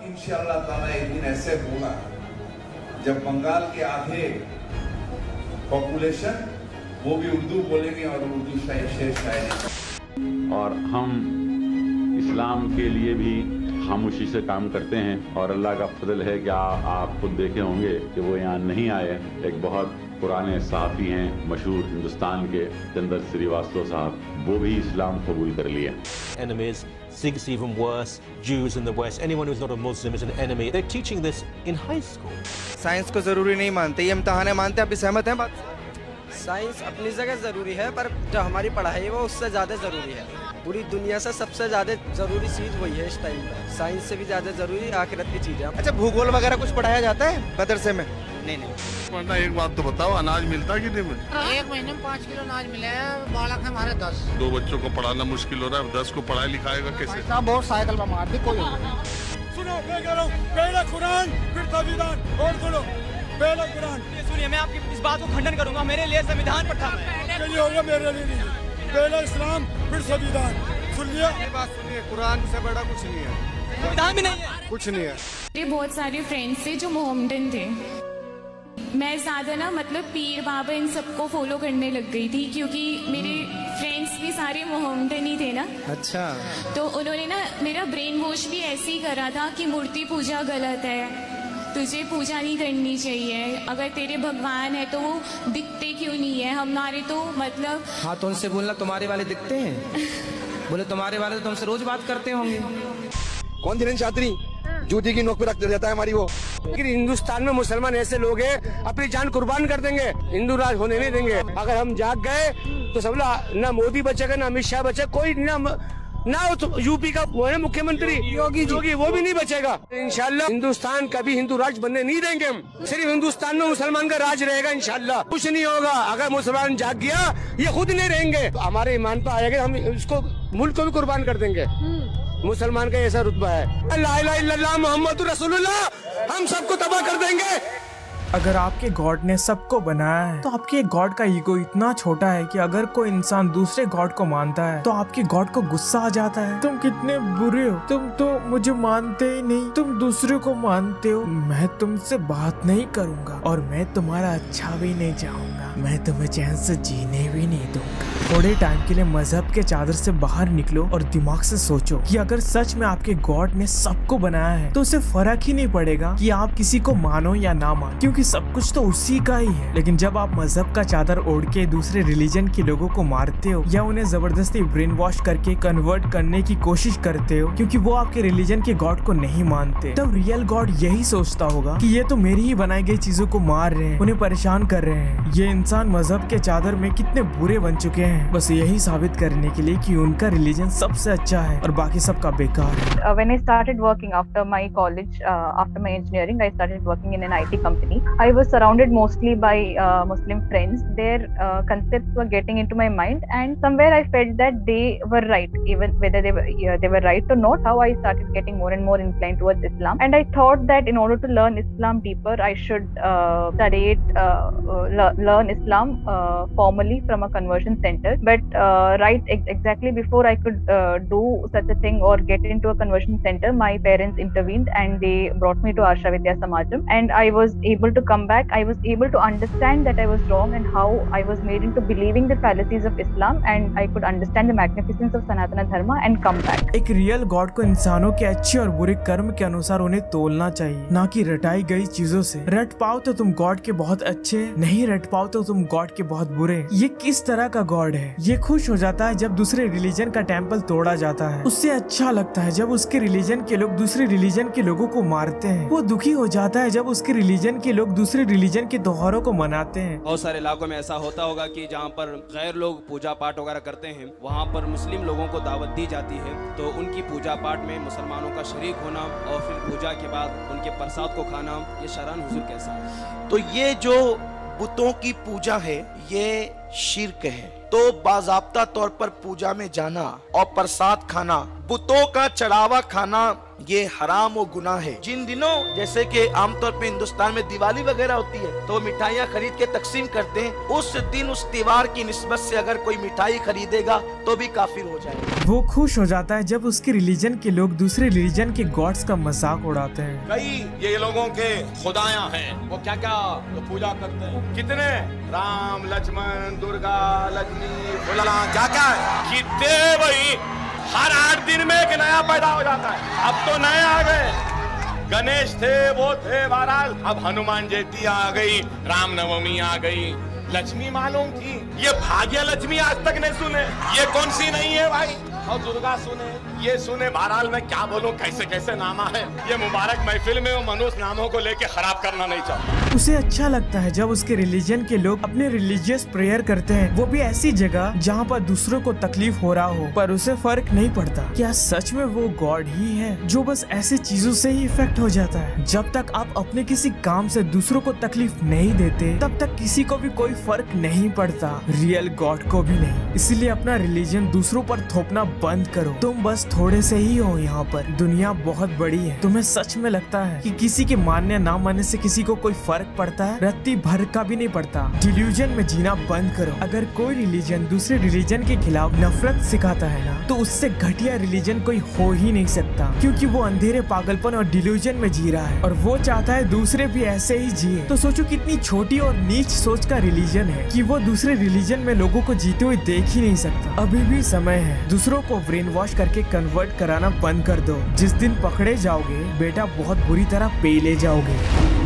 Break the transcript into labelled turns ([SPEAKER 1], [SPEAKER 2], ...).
[SPEAKER 1] इंशाअल्लाह ताला एक दिन ऐसे होगा जब बंगाल के आधे पॉपुलेशन वो भी उर्दू बोलेंगे और उर्दू शेर शायरी।
[SPEAKER 2] और हम इस्लाम के लिए भी खामोशी से काम करते हैं और अल्लाह का फजल है कि आप खुद देखे होंगे कि वो यहाँ नहीं आए। एक बहुत पुराने सहाफ़ी हैं मशहूर हिंदुस्तान के चंदर श्रीवास्तव साहब, वो भी इस्लाम कबूल कर लिया।
[SPEAKER 3] Enemies, things even worse, Jews in the West, anyone who's not a Muslim is an enemy. They're teaching this in high school.
[SPEAKER 4] Science को जरूरी नहीं मानते, ये इम्तिहान मानते हैं। आप भी सहमत हैं बात? साइंस अपनी जगह ज़रूरी है, पर जो हमारी पढ़ाई है वो उससे ज़्यादा ज़रूरी है। पूरी दुनिया से सबसे ज़्यादा ज़रूरी चीज़ वही है इस टाइम पर। साइंस से भी ज़्यादा ज़रूरी आखिरत की चीज़ है। अच्छा, भूगोल वगैरह कुछ पढ़ाया जाता है मदरसे में? नहीं।
[SPEAKER 5] वरना एक बात तो बताओ, अनाज मिलता है कि नहीं मिलता?
[SPEAKER 6] एक महीने में 5 किलो अनाज मिले हैं, बालक है हमारे 10।
[SPEAKER 5] 2 बच्चों को पढ़ाना मुश्किल हो रहा है, 10 को पढ़ाया लिखाएगा कैसे?
[SPEAKER 6] बहुत साइकिल पर मार दी कोई।
[SPEAKER 7] सुनो, मैं कह रहा हूँ, पहले कुरान फिर संविधान, और सुनो पहले कुरान।
[SPEAKER 8] सुनिए, मैं आपकी इस बात को खंडन करूंगा। मेरे लिए संविधान पर था।
[SPEAKER 7] चलिए होगा, मेरे लिए नहीं। पहले इस्लाम फिर संविधान। सुन लिया?
[SPEAKER 4] बात सुनिए, कुरान से बड़ा कुछ नहीं है,
[SPEAKER 8] संविधान भी नहीं है,
[SPEAKER 4] कुछ नहीं है।
[SPEAKER 9] मेरे बहुत सारे फ्रेंड्स थे जो मोहम्मदन थे। मैं ज़्यादा ना मतलब पीर बाबा इन सबको फॉलो करने लग गई थी, क्योंकि मेरे फ्रेंड्स भी सारे मोहम्मदन ही थे ना।
[SPEAKER 4] अच्छा।
[SPEAKER 9] तो उन्होंने ना मेरा ब्रेन वॉश भी ऐसे ही करा था कि मूर्ति पूजा गलत है, तुझे पूजा नहीं करनी चाहिए। अगर तेरे भगवान है तो वो दिखते क्यों नहीं है? हमारे तो मतलब।
[SPEAKER 4] हाँ, तो उनसे बोलना तुम्हारे वाले दिखते हैं। बोले तुम्हारे वाले तो तुमसे रोज बात करते होंगे।
[SPEAKER 10] कौन धीरेन्द्र शास्त्री जूती की नोक पे रख देता है हमारी वो।
[SPEAKER 11] लेकिन हिंदुस्तान में मुसलमान ऐसे लोग हैं, अपनी जान कुर्बान कर देंगे, हिंदू राज होने नहीं देंगे। अगर हम जाग गए तो सब ना मोदी बचेगा, ना अमित शाह बचेगा, कोई ना तो यूपी का वो है मुख्यमंत्री योगी वो भी नहीं बचेगा। इंशाल्लाह हिंदुस्तान कभी हिंदू राज बनने नहीं देंगे हम। सिर्फ हिंदुस्तान में मुसलमान का राज रहेगा इंशाल्लाह। कुछ नहीं होगा अगर मुसलमान जाग गया, ये खुद नहीं रहेंगे तो हमारे ईमान पर आएगा, हम इसको मुल्क को भी कुर्बान कर देंगे। मुसलमान का ऐसा रुतबा है। ला इलाहा इल्लल्लाह मुहम्मदुर रसूलुल्लाह, हम सबको तबाह कर देंगे।
[SPEAKER 12] अगर आपके गॉड ने सबको बनाया है तो आपके गॉड का ईगो इतना छोटा है कि अगर कोई इंसान दूसरे गॉड को मानता है तो आपके गॉड को गुस्सा आ जाता है। तुम कितने बुरे हो, तुम तो मुझे मानते ही नहीं, तुम दूसरे को मानते हो। मैं तुमसे बात नहीं करूंगा और मैं तुम्हारा अच्छा भी नहीं चाहूंगा, मैं तुम्हें चैन से जीने भी नहीं दूंगा। थोड़े टाइम के लिए मजहब के चादर से बाहर निकलो और दिमाग से सोचो कि अगर सच में आपके गॉड ने सबको बनाया है तो उसे फर्क ही नहीं पड़ेगा कि आप किसी को मानो या ना मानो, क्योंकि सब कुछ तो उसी का ही है। लेकिन जब आप मजहब का चादर ओढ़ के दूसरे रिलीजन के लोगों को मारते हो या उन्हें जबरदस्ती ब्रेन वॉश करके कन्वर्ट करने की कोशिश करते हो क्योंकि वो आपके रिलीजन के गॉड को नहीं मानते, तब रियल गॉड यही सोचता होगा कि ये तो मेरी ही बनाई गई चीजों को मार रहे हैं, उन्हें परेशान कर रहे हैं। ये इंसान मजहब के चादर में कितने बुरे बन चुके हैं, बस यही साबित करने के लिए कि उनका रिलीजन सबसे अच्छा है और बाकी सबका बेकार है।
[SPEAKER 13] When I started working after my college, after my engineering, I started working in an IT company. I was surrounded mostly by Muslim friends. Their concepts were getting into my mind, and somewhere I felt that they were right, even whether they were right or not. How I started getting more and more inclined towards Islam, and I thought that in order to learn Islam deeper, I should study it, learn Islam formally from a conversion center. But exactly before I could do such a thing or get into a conversion center, my parents intervened and they brought me to Arsha Vidya Samajam, and I was able to come back. I was able to understand that I was wrong and how I was made into believing the fallacies of Islam, and I could understand the magnificence of Sanatana Dharma and come back.
[SPEAKER 12] एक real God को इंसानों के अच्छे और बुरे कर्म के अनुसार उन्हें तोलना चाहिए, ना कि रटाई गई चीजों से। रट पाओ तो तुम गॉड के बहुत अच्छे, नहीं रट पाओ तो तुम गॉड के बहुत बुरे। ये किस तरह का गॉड है? ये खुश हो जाता है जब दूसरे रिलीजन का टेम्पल तोड़ा जाता है, उससे अच्छा लगता है जब उसके रिलीजन के लोग दूसरे रिलीजन के लोगों को मारते हैं, वो दुखी हो जाता है जब उसके रिलीजन के लोग दूसरे रिलीजन के त्योहारों को मनाते हैं।
[SPEAKER 14] बहुत सारे इलाकों में ऐसा होता होगा कि जहाँ पर गैर लोग पूजा पाठ वगैरह करते हैं, वहाँ पर मुस्लिम लोगों को दावत दी जाती है, तो उनकी पूजा पाठ में मुसलमानों का शरीक होना और फिर पूजा के बाद उनके प्रसाद को खाना, ये शरन हुजूर कैसा है?
[SPEAKER 15] तो ये जो बुतों की पूजा है ये शिर्क है। तो बाज़ाब्ता तौर पर पूजा में जाना और प्रसाद खाना, बुतों का चढ़ावा खाना, ये हराम और गुनाह है। जिन दिनों जैसे कि आमतौर पे हिंदुस्तान में दिवाली वगैरह होती है तो मिठाइयाँ खरीद के तकसीम करते हैं, उस दिन उस त्योहार की निस्बत से अगर कोई मिठाई खरीदेगा तो भी काफिर हो जाएगा।
[SPEAKER 12] वो खुश हो जाता है जब उसके रिलीजन के लोग दूसरे रिलीजन के गॉड्स का मजाक उड़ाते हैं।
[SPEAKER 7] कई ये लोगों के खुदायां हैं, वो क्या क्या तो पूजा करते हैं। कितने? राम, लक्ष्मण, दुर्गा, लक्ष्मी, फुला, क्या क्या है कितने भाई। हर 8 दिन में एक नया पैदा हो जाता है। अब तो नए आ गए, गणेश थे, वो थे, बहरहाल अब हनुमान जयंती आ गई, रामनवमी आ गई, लक्ष्मी मालूम थी, ये भाग्य लक्ष्मी आज तक नहीं सुने, ये कौन सी नहीं है भाई। और दुर्गा सुने, ये सुने, बहरहाल मैं क्या बोलूं, कैसे कैसे नामा है। ये मुबारक महफिल में वो मनुष्य नामों को लेके खराब करना नहीं चाहता।
[SPEAKER 12] उसे अच्छा लगता है जब उसके रिलीजन के लोग अपने रिलीजियस प्रेयर करते हैं, वो भी ऐसी जगह जहाँ पर दूसरों को तकलीफ हो रहा हो, पर उसे फर्क नहीं पड़ता। क्या सच में वो गॉड ही है जो बस ऐसी चीजों से ही इफेक्ट हो जाता है? जब तक आप अपने किसी काम से दूसरों को तकलीफ नहीं देते तब तक किसी को भी कोई फर्क नहीं पड़ता, रियल गॉड को भी नहीं। इसलिए अपना रिलीजन दूसरों पर थोपना बंद करो। तुम बस थोड़े से ही हो यहाँ पर, दुनिया बहुत बड़ी है। तुम्हें सच में लगता है कि किसी के मानने ना मानने से किसी को कोई फर्क पड़ता है? रत्ती भर का भी नहीं पड़ता। डिल्यूजन में जीना बंद करो। अगर कोई रिलीजन दूसरे रिलीजन के खिलाफ नफरत सिखाता है ना, तो उससे घटिया रिलीजन कोई हो ही नहीं सकता, क्योंकि वो अंधेरे पागलपन और डिल्यूजन में जी रहा है और वो चाहता है दूसरे भी ऐसे ही जिए। तो सोचो कितनी छोटी और नीच सोच का रिलीजन है कि वो दूसरे रिलीजन में लोगों को जीते हुए देख ही नहीं सकता। अभी भी समय है, दूसरों को ब्रेन वॉश करके कन्वर्ट कराना बंद कर दो। जिस दिन पकड़े जाओगे बेटा बहुत बुरी तरह पेले जाओगे।